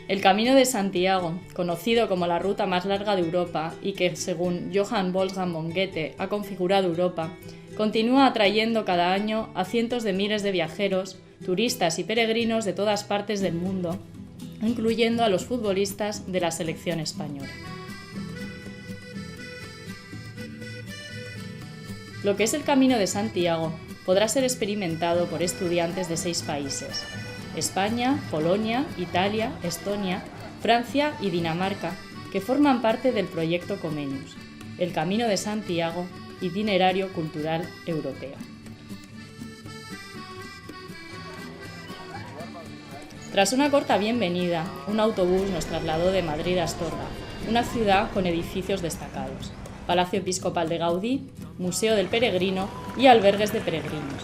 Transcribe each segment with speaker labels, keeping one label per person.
Speaker 1: El Camino de Santiago, conocido como la ruta más larga de Europa y que, según Johann Wolfgang von Goethe, ha configurado Europa, continúa atrayendo cada año a cientos de miles de viajeros, turistas y peregrinos de todas partes del mundo, incluyendo a los futbolistas de la selección española. Lo que es el Camino de Santiago podrá ser experimentado por estudiantes de 6 países: España, Polonia, Italia, Estonia, Francia y Dinamarca, que forman parte del proyecto Comenius, el Camino de Santiago, itinerario cultural europeo. Tras una corta bienvenida, un autobús nos trasladó de Madrid a Astorga, una ciudad con edificios destacados: Palacio Episcopal de Gaudí, Museo del Peregrino y albergues de peregrinos.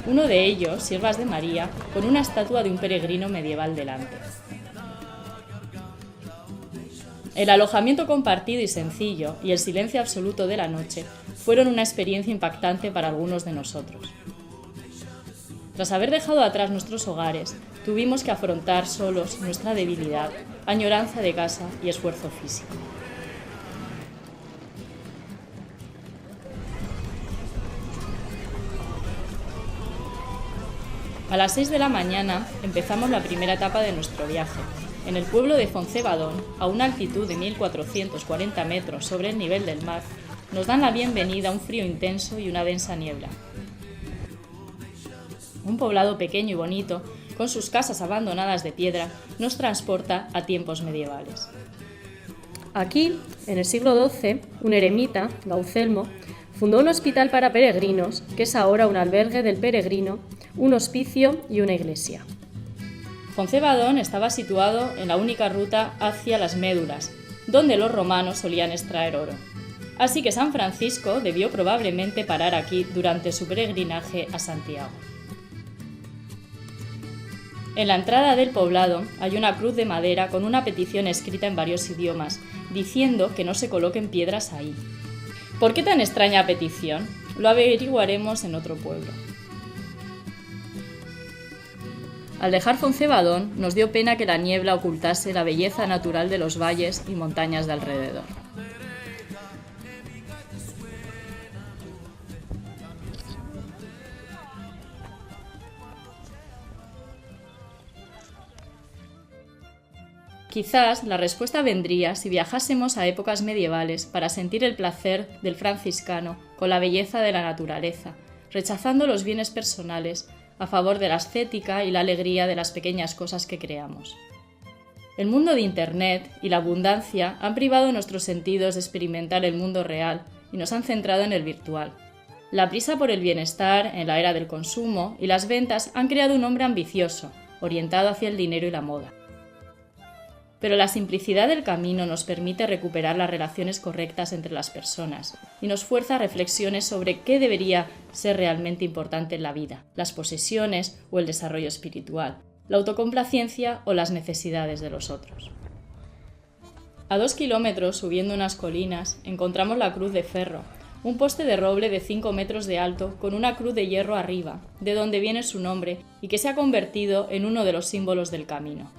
Speaker 1: Uno de ellos, Siervas de María, con una estatua de un peregrino medieval delante. El alojamiento compartido y sencillo y el silencio absoluto de la noche fueron una experiencia impactante para algunos de nosotros. Tras haber dejado atrás nuestros hogares, tuvimos que afrontar solos nuestra debilidad, añoranza de casa y esfuerzo físico. A las 6 de la mañana empezamos la primera etapa de nuestro viaje, en el pueblo de Foncebadón, a una altitud de 1.440 metros sobre el nivel del mar. Nos dan la bienvenida un frío intenso y una densa niebla. Un poblado pequeño y bonito, con sus casas abandonadas de piedra, nos transporta a tiempos medievales. Aquí, en el siglo XII, un eremita, Gaucelmo, fundó un hospital para peregrinos, que es ahora un albergue del peregrino, un hospicio y una iglesia. Foncebadón estaba situado en la única ruta hacia las Médulas, donde los romanos solían extraer oro. Así que San Francisco debió probablemente parar aquí durante su peregrinaje a Santiago. En la entrada del poblado hay una cruz de madera con una petición escrita en varios idiomas, diciendo que no se coloquen piedras ahí. ¿Por qué tan extraña petición? Lo averiguaremos en otro pueblo. Al dejar Foncebadón, nos dio pena que la niebla ocultase la belleza natural de los valles y montañas de alrededor. Quizás la respuesta vendría si viajásemos a épocas medievales para sentir el placer del franciscano con la belleza de la naturaleza, rechazando los bienes personales a favor de la ascética y la alegría de las pequeñas cosas que creamos. El mundo de Internet y la abundancia han privado nuestros sentidos de experimentar el mundo real y nos han centrado en el virtual. La prisa por el bienestar en la era del consumo y las ventas han creado un hombre ambicioso, orientado hacia el dinero y la moda. Pero la simplicidad del camino nos permite recuperar las relaciones correctas entre las personas y nos fuerza a reflexiones sobre qué debería ser realmente importante en la vida, las posesiones o el desarrollo espiritual, la autocomplacencia o las necesidades de los otros. A 2 kilómetros, subiendo unas colinas, encontramos la Cruz de Ferro, un poste de roble de 5 metros de alto con una cruz de hierro arriba, de donde viene su nombre y que se ha convertido en uno de los símbolos del camino.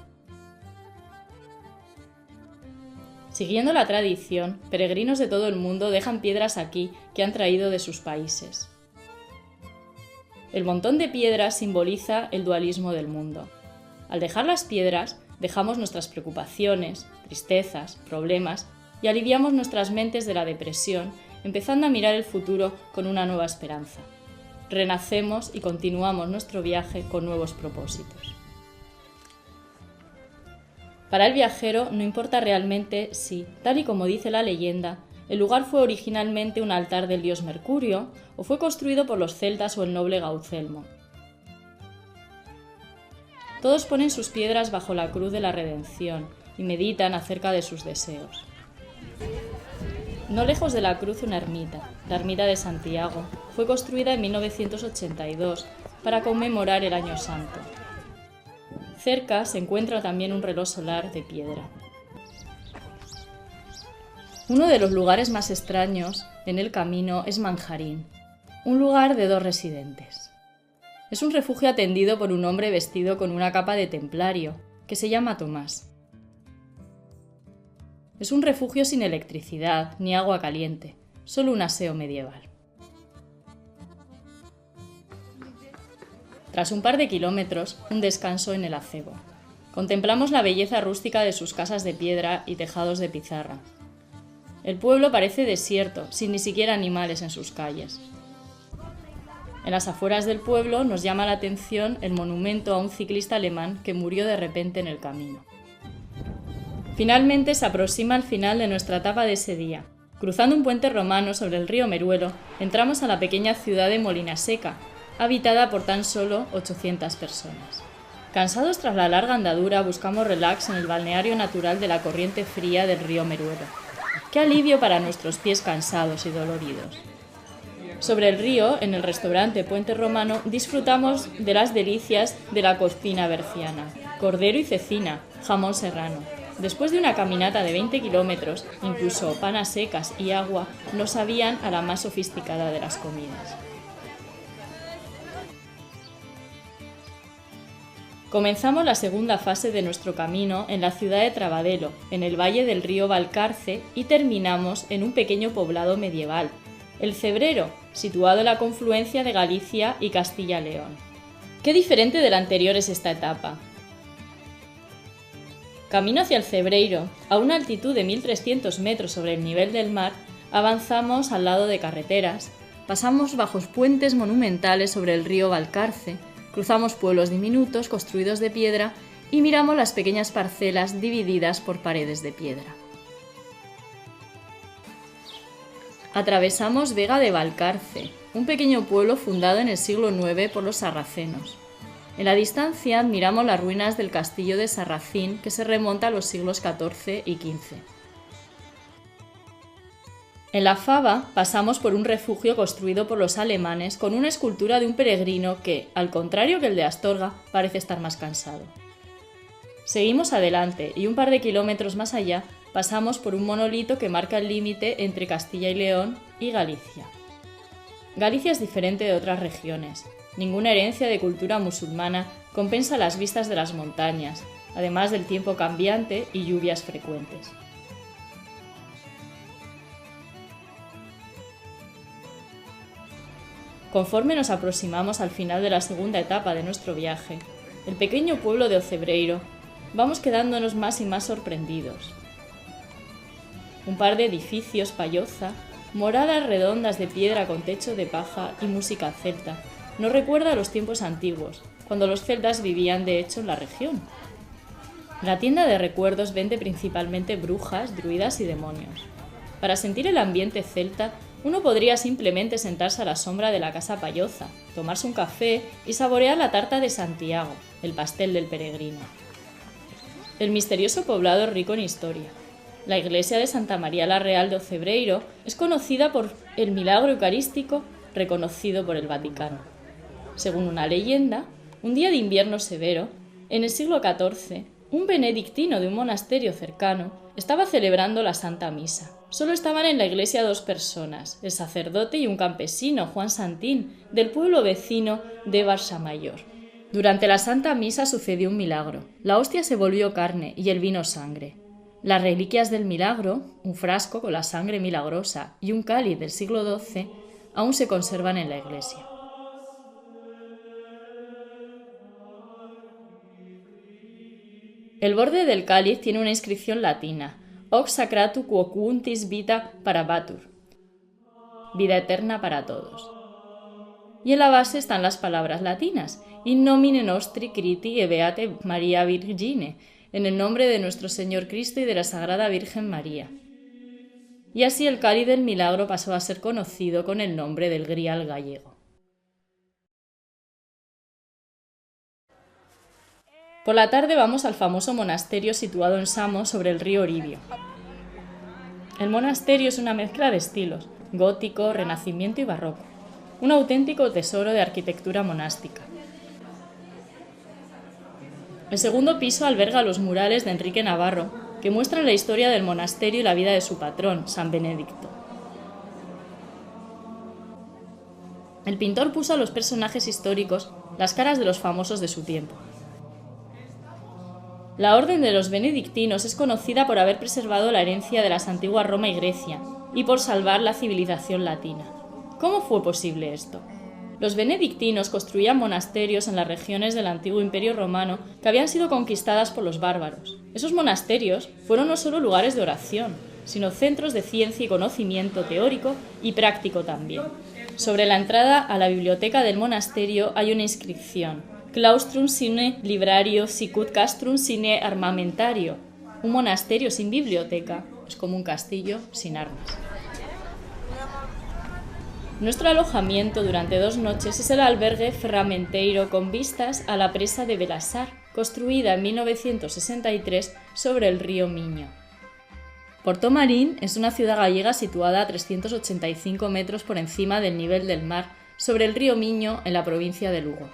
Speaker 1: Siguiendo la tradición, peregrinos de todo el mundo dejan piedras aquí que han traído de sus países. El montón de piedras simboliza el dualismo del mundo. Al dejar las piedras, dejamos nuestras preocupaciones, tristezas, problemas y aliviamos nuestras mentes de la depresión, empezando a mirar el futuro con una nueva esperanza. Renacemos y continuamos nuestro viaje con nuevos propósitos. Para el viajero no importa realmente si, tal y como dice la leyenda, el lugar fue originalmente un altar del dios Mercurio o fue construido por los celtas o el noble Gaucelmo. Todos ponen sus piedras bajo la cruz de la redención y meditan acerca de sus deseos. No lejos de la cruz una ermita, la ermita de Santiago, fue construida en 1982 para conmemorar el Año Santo. Cerca se encuentra también un reloj solar de piedra. Uno de los lugares más extraños en el camino es Manjarín, un lugar de 2 residentes. Es un refugio atendido por un hombre vestido con una capa de templario, que se llama Tomás. Es un refugio sin electricidad ni agua caliente, solo un aseo medieval. Tras un par de kilómetros, un descanso en el acebo. Contemplamos la belleza rústica de sus casas de piedra y tejados de pizarra. El pueblo parece desierto, sin ni siquiera animales en sus calles. En las afueras del pueblo nos llama la atención el monumento a un ciclista alemán que murió de repente en el camino. Finalmente se aproxima el final de nuestra etapa de ese día. Cruzando un puente romano sobre el río Meruelo, entramos a la pequeña ciudad de Molinaseca, habitada por tan solo 800 personas. Cansados tras la larga andadura, buscamos relax en el balneario natural de la corriente fría del río Meruelo. ¡Qué alivio para nuestros pies cansados y doloridos! Sobre el río, en el restaurante Puente Romano, disfrutamos de las delicias de la cocina berciana: cordero y cecina, jamón serrano. Después de una caminata de 20 kilómetros, incluso panas secas y agua nos sabían a la más sofisticada de las comidas. Comenzamos la segunda fase de nuestro camino en la ciudad de Trabadelo, en el valle del río Valcarce, y terminamos en un pequeño poblado medieval, El Cebrero, situado en la confluencia de Galicia y Castilla-León. Qué diferente de la anterior es esta etapa. Camino hacia El Cebreiro, a una altitud de 1300 metros sobre el nivel del mar, avanzamos al lado de carreteras, pasamos bajo puentes monumentales sobre el río Valcarce, cruzamos pueblos diminutos construidos de piedra y miramos las pequeñas parcelas divididas por paredes de piedra. Atravesamos Vega de Valcarce, un pequeño pueblo fundado en el siglo IX por los sarracenos. En la distancia admiramos las ruinas del castillo de Sarracín, que se remonta a los siglos XIV y XV. En la Fava pasamos por un refugio construido por los alemanes con una escultura de un peregrino que, al contrario que el de Astorga, parece estar más cansado. Seguimos adelante y un par de kilómetros más allá pasamos por un monolito que marca el límite entre Castilla y León y Galicia. Galicia es diferente de otras regiones. Ninguna herencia de cultura musulmana compensa las vistas de las montañas, además del tiempo cambiante y lluvias frecuentes. Conforme nos aproximamos al final de la segunda etapa de nuestro viaje, el pequeño pueblo de O Cebreiro, vamos quedándonos más y más sorprendidos. Un par de edificios payoza, moradas redondas de piedra con techo de paja y música celta, nos recuerda a los tiempos antiguos, cuando los celtas vivían de hecho en la región. La tienda de recuerdos vende principalmente brujas, druidas y demonios. Para sentir el ambiente celta, uno podría simplemente sentarse a la sombra de la casa payoza, tomarse un café y saborear la tarta de Santiago, el pastel del peregrino. El misterioso poblado es rico en historia. La iglesia de Santa María la Real de O Cebreiro es conocida por el milagro eucarístico reconocido por el Vaticano. Según una leyenda, un día de invierno severo, en el siglo XIV, un benedictino de un monasterio cercano estaba celebrando la Santa Misa. Solo estaban en la iglesia 2 personas, el sacerdote y un campesino, Juan Santín, del pueblo vecino de Barsamayor. Durante la Santa Misa sucedió un milagro. La hostia se volvió carne y el vino sangre. Las reliquias del milagro, un frasco con la sangre milagrosa y un cáliz del siglo XII, aún se conservan en la iglesia. El borde del cáliz tiene una inscripción latina: Hoc sacratu quocuntis vita parabatur, vida eterna para todos. Y en la base están las palabras latinas: In nomine nostri Christi et Beate Maria Virgine, en el nombre de nuestro Señor Cristo y de la Sagrada Virgen María. Y así el cáliz del milagro pasó a ser conocido con el nombre del Grial gallego. Por la tarde vamos al famoso monasterio situado en Samos sobre el río Oribio. El monasterio es una mezcla de estilos: gótico, renacimiento y barroco. Un auténtico tesoro de arquitectura monástica. El segundo piso alberga los murales de Enrique Navarro, que muestran la historia del monasterio y la vida de su patrón, San Benedicto. El pintor puso a los personajes históricos las caras de los famosos de su tiempo. La Orden de los Benedictinos es conocida por haber preservado la herencia de las antiguas Roma y Grecia y por salvar la civilización latina. ¿Cómo fue posible esto? Los benedictinos construían monasterios en las regiones del antiguo Imperio Romano que habían sido conquistadas por los bárbaros. Esos monasterios fueron no solo lugares de oración, sino centros de ciencia y conocimiento teórico y práctico también. Sobre la entrada a la biblioteca del monasterio hay una inscripción: Claustrum sine librario sicut castrum sine armamentario. Un monasterio sin biblioteca es como un castillo sin armas. Nuestro alojamiento durante 2 noches es el albergue Ferramenteiro con vistas a la presa de Belasar, construida en 1963 sobre el río Miño. Portomarín es una ciudad gallega situada a 385 metros por encima del nivel del mar, sobre el río Miño en la provincia de Lugo.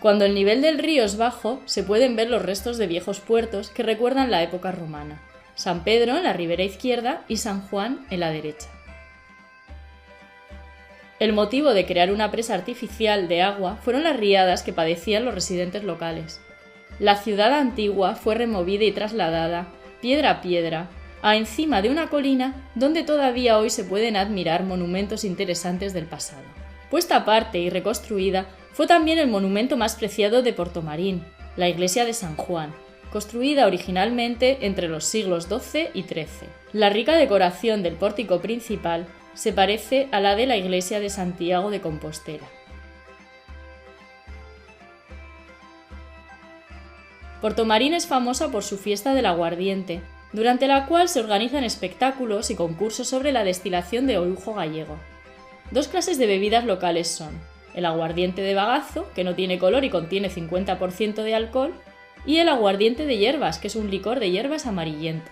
Speaker 1: Cuando el nivel del río es bajo, se pueden ver los restos de viejos puertos que recuerdan la época romana: San Pedro en la ribera izquierda y San Juan en la derecha. El motivo de crear una presa artificial de agua fueron las riadas que padecían los residentes locales. La ciudad antigua fue removida y trasladada, piedra a piedra, a encima de una colina donde todavía hoy se pueden admirar monumentos interesantes del pasado. Puesta aparte y reconstruida, fue también el monumento más preciado de Portomarín, la iglesia de San Juan, construida originalmente entre los siglos XII y XIII. La rica decoración del pórtico principal se parece a la de la iglesia de Santiago de Compostela. Portomarín es famosa por su fiesta del aguardiente, durante la cual se organizan espectáculos y concursos sobre la destilación de orujo gallego. 2 clases de bebidas locales son: el aguardiente de bagazo, que no tiene color y contiene 50% de alcohol, y el aguardiente de hierbas, que es un licor de hierbas amarillento.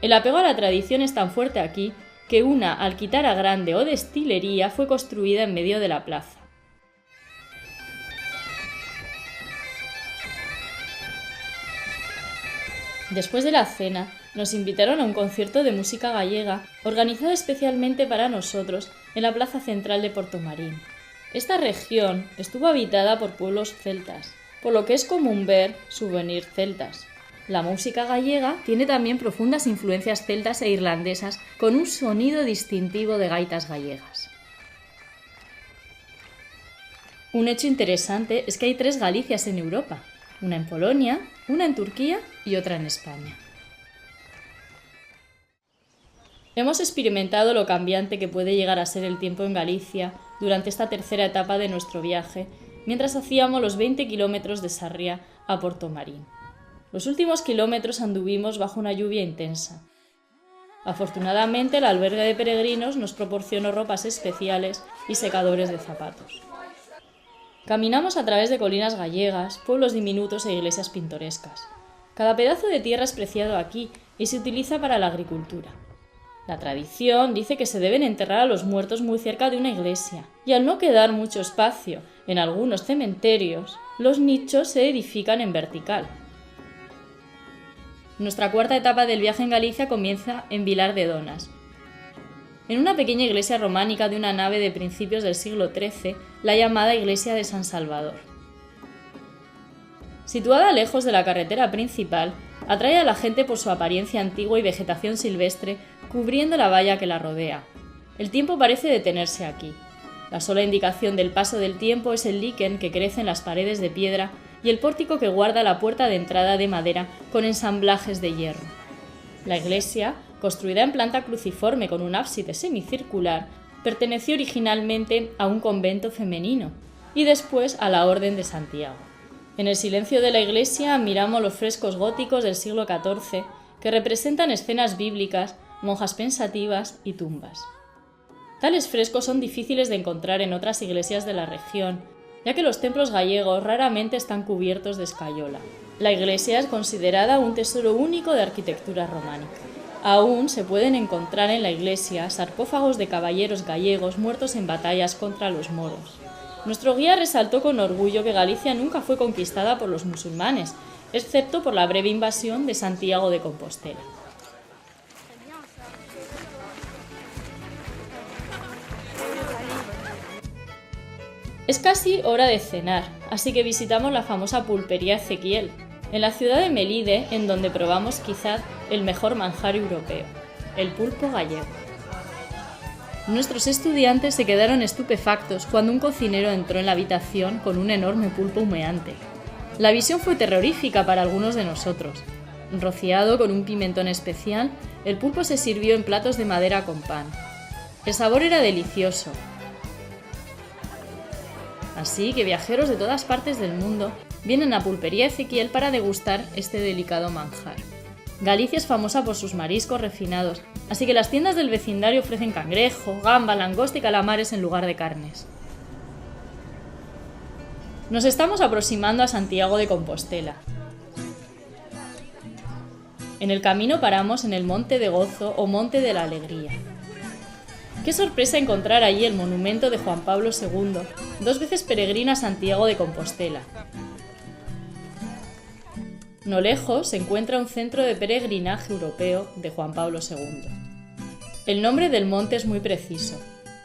Speaker 1: El apego a la tradición es tan fuerte aquí que una alquitara grande o destilería fue construida en medio de la plaza. Después de la cena, nos invitaron a un concierto de música gallega organizado especialmente para nosotros en la plaza central de Portomarín. Esta región estuvo habitada por pueblos celtas, por lo que es común ver souvenirs celtas. La música gallega tiene también profundas influencias celtas e irlandesas, con un sonido distintivo de gaitas gallegas. Un hecho interesante es que hay 3 Galicias en Europa: una en Polonia, una en Turquía y otra en España. Hemos experimentado lo cambiante que puede llegar a ser el tiempo en Galicia durante esta tercera etapa de nuestro viaje, mientras hacíamos los 20 kilómetros de Sarria a Portomarín. Los últimos kilómetros anduvimos bajo una lluvia intensa. Afortunadamente, el albergue de peregrinos nos proporcionó ropas especiales y secadores de zapatos. Caminamos a través de colinas gallegas, pueblos diminutos e iglesias pintorescas. Cada pedazo de tierra es preciado aquí y se utiliza para la agricultura. La tradición dice que se deben enterrar a los muertos muy cerca de una iglesia, y al no quedar mucho espacio en algunos cementerios, los nichos se edifican en vertical. Nuestra cuarta etapa del viaje en Galicia comienza en Vilar de Donas. En una pequeña iglesia románica de una nave de principios del siglo XIII, la llamada Iglesia de San Salvador. Situada lejos de la carretera principal, atrae a la gente por su apariencia antigua y vegetación silvestre cubriendo la valla que la rodea. El tiempo parece detenerse aquí. La sola indicación del paso del tiempo es el liquen que crece en las paredes de piedra y el pórtico que guarda la puerta de entrada de madera con ensamblajes de hierro. La iglesia, construida en planta cruciforme con un ábside semicircular, perteneció originalmente a un convento femenino y después a la Orden de Santiago. En el silencio de la iglesia miramos los frescos góticos del siglo XIV que representan escenas bíblicas, monjas pensativas y tumbas. Tales frescos son difíciles de encontrar en otras iglesias de la región, ya que los templos gallegos raramente están cubiertos de escayola. La iglesia es considerada un tesoro único de arquitectura románica. Aún se pueden encontrar en la iglesia sarcófagos de caballeros gallegos muertos en batallas contra los moros. Nuestro guía resaltó con orgullo que Galicia nunca fue conquistada por los musulmanes, excepto por la breve invasión de Santiago de Compostela. Es casi hora de cenar, así que visitamos la famosa pulpería Ezequiel, en la ciudad de Melide, en donde probamos quizás el mejor manjar europeo, el pulpo gallego. Nuestros estudiantes se quedaron estupefactos cuando un cocinero entró en la habitación con un enorme pulpo humeante. La visión fue terrorífica para algunos de nosotros. Rociado con un pimentón especial, el pulpo se sirvió en platos de madera con pan. El sabor era delicioso. Así que viajeros de todas partes del mundo vienen a Pulpería Ezequiel para degustar este delicado manjar. Galicia es famosa por sus mariscos refinados, así que las tiendas del vecindario ofrecen cangrejo, gamba, langosta y calamares en lugar de carnes. Nos estamos aproximando a Santiago de Compostela. En el camino paramos en el Monte de Gozo o Monte de la Alegría. Qué sorpresa encontrar allí el monumento de Juan Pablo II, 2 veces peregrino a Santiago de Compostela. No lejos se encuentra un centro de peregrinaje europeo de Juan Pablo II. El nombre del monte es muy preciso.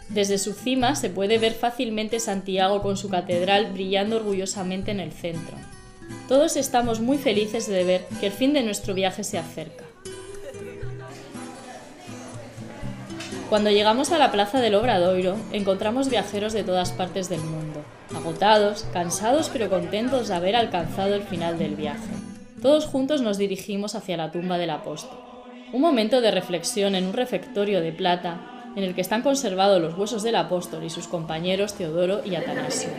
Speaker 1: Desde su cima se puede ver fácilmente Santiago con su catedral brillando orgullosamente en el centro. Todos estamos muy felices de ver que el fin de nuestro viaje se acerca. Cuando llegamos a la plaza del Obradoiro, encontramos viajeros de todas partes del mundo, agotados, cansados pero contentos de haber alcanzado el final del viaje. Todos juntos nos dirigimos hacia la tumba del apóstol. Un momento de reflexión en un refectorio de plata en el que están conservados los huesos del apóstol y sus compañeros Teodoro y Atanasio.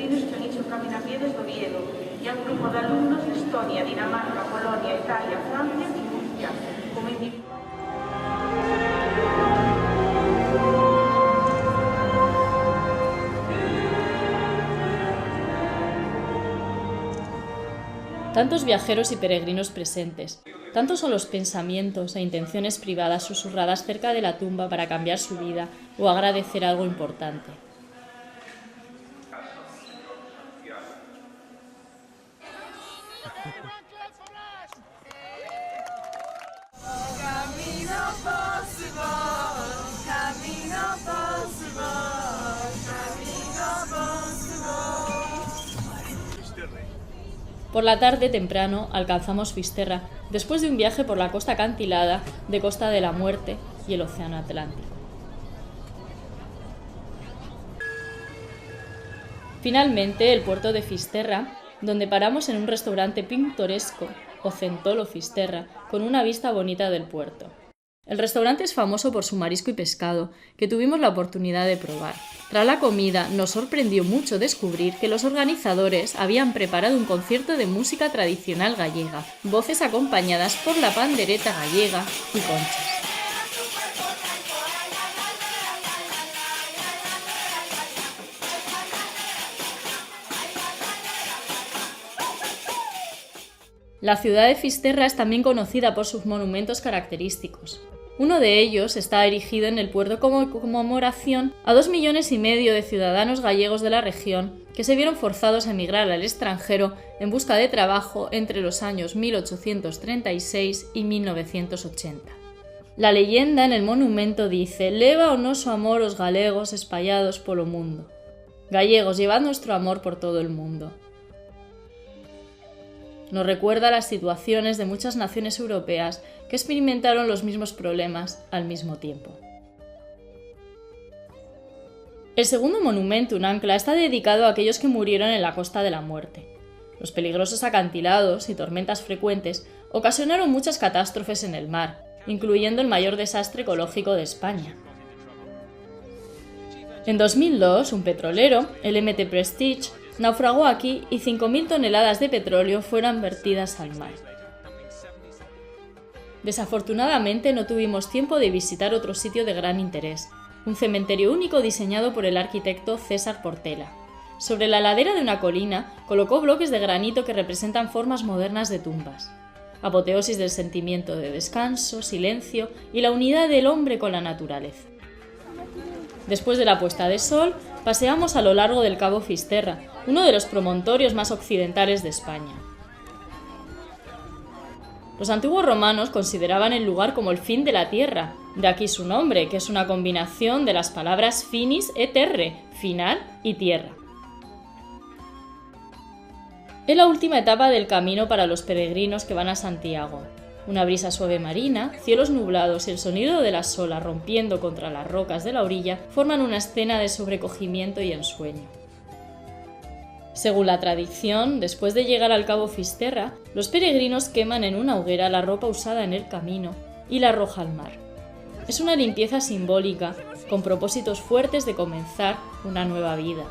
Speaker 1: Tantos viajeros y peregrinos presentes, tantos son los pensamientos e intenciones privadas susurradas cerca de la tumba para cambiar su vida o agradecer algo importante. Por la tarde temprano alcanzamos Fisterra, después de un viaje por la costa acantilada de Costa de la Muerte y el Océano Atlántico. Finalmente, el puerto de Fisterra, donde paramos en un restaurante pintoresco, o Centolo Fisterra, con una vista bonita del puerto. El restaurante es famoso por su marisco y pescado, que tuvimos la oportunidad de probar. Tras la comida, nos sorprendió mucho descubrir que los organizadores habían preparado un concierto de música tradicional gallega, voces acompañadas por la pandereta gallega y conchas. La ciudad de Fisterra es también conocida por sus monumentos característicos. Uno de ellos está erigido en el puerto como conmemoración a 2,5 millones de ciudadanos gallegos de la región que se vieron forzados a emigrar al extranjero en busca de trabajo entre los años 1836 y 1980. La leyenda en el monumento dice: «Leva o noso amor os galegos espallados polo mundo». Gallegos, llevad nuestro amor por todo el mundo. Nos recuerda las situaciones de muchas naciones europeas que experimentaron los mismos problemas al mismo tiempo. El segundo monumento, un ancla, está dedicado a aquellos que murieron en la Costa de la Muerte. Los peligrosos acantilados y tormentas frecuentes ocasionaron muchas catástrofes en el mar, incluyendo el mayor desastre ecológico de España. En 2002, un petrolero, el MT Prestige, naufragó aquí y 5.000 toneladas de petróleo fueron vertidas al mar. Desafortunadamente no tuvimos tiempo de visitar otro sitio de gran interés, un cementerio único diseñado por el arquitecto César Portela. Sobre la ladera de una colina colocó bloques de granito que representan formas modernas de tumbas. Apoteosis del sentimiento de descanso, silencio y la unidad del hombre con la naturaleza. Después de la puesta de sol, paseamos a lo largo del Cabo Fisterra, uno de los promontorios más occidentales de España. Los antiguos romanos consideraban el lugar como el fin de la tierra, de aquí su nombre, que es una combinación de las palabras finis et terre, final y tierra. Es la última etapa del camino para los peregrinos que van a Santiago. Una brisa suave marina, cielos nublados y el sonido de las olas rompiendo contra las rocas de la orilla forman una escena de sobrecogimiento y ensueño. Según la tradición, después de llegar al cabo Fisterra, los peregrinos queman en una hoguera la ropa usada en el camino y la arroja al mar. Es una limpieza simbólica, con propósitos fuertes de comenzar una nueva vida.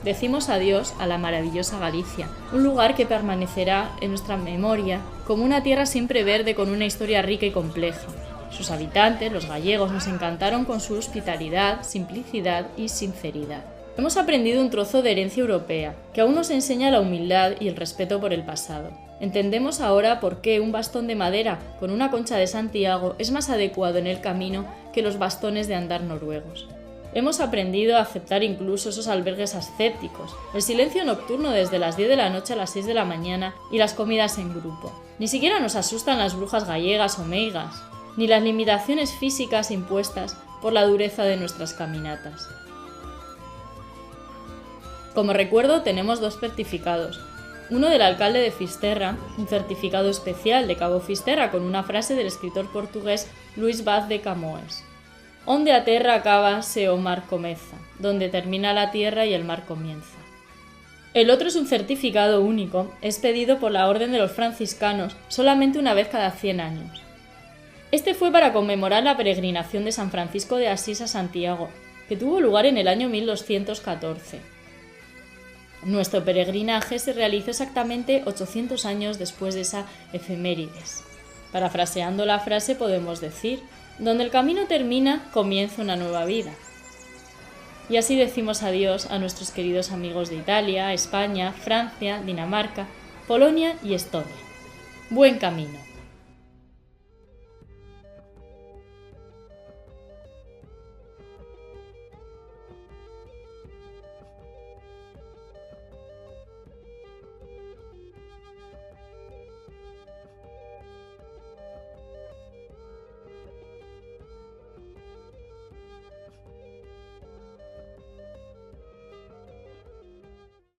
Speaker 1: Decimos adiós a la maravillosa Galicia, un lugar que permanecerá en nuestra memoria como una tierra siempre verde con una historia rica y compleja. Sus habitantes, los gallegos, nos encantaron con su hospitalidad, simplicidad y sinceridad. Hemos aprendido un trozo de herencia europea, que aún nos enseña la humildad y el respeto por el pasado. Entendemos ahora por qué un bastón de madera con una concha de Santiago es más adecuado en el camino que los bastones de andar noruegos. Hemos aprendido a aceptar incluso esos albergues ascéticos, el silencio nocturno desde las 10 de la noche a las 6 de la mañana y las comidas en grupo. Ni siquiera nos asustan las brujas gallegas o meigas, ni las limitaciones físicas impuestas por la dureza de nuestras caminatas. Como recuerdo tenemos 2 certificados, uno del alcalde de Fisterra, un certificado especial de Cabo Fisterra con una frase del escritor portugués Luís Vaz de Camões. Onde a terra acaba se o mar comeza, donde termina la tierra y el mar comienza. El otro es un certificado único, expedido por la Orden de los Franciscanos solamente una vez cada 100 años. Este fue para conmemorar la peregrinación de San Francisco de Asís a Santiago, que tuvo lugar en el año 1214. Nuestro peregrinaje se realizó exactamente 800 años después de esa efemérides. Parafraseando la frase podemos decir: donde el camino termina, comienza una nueva vida. Y así decimos adiós a nuestros queridos amigos de Italia, España, Francia, Dinamarca, Polonia y Estonia. Buen camino.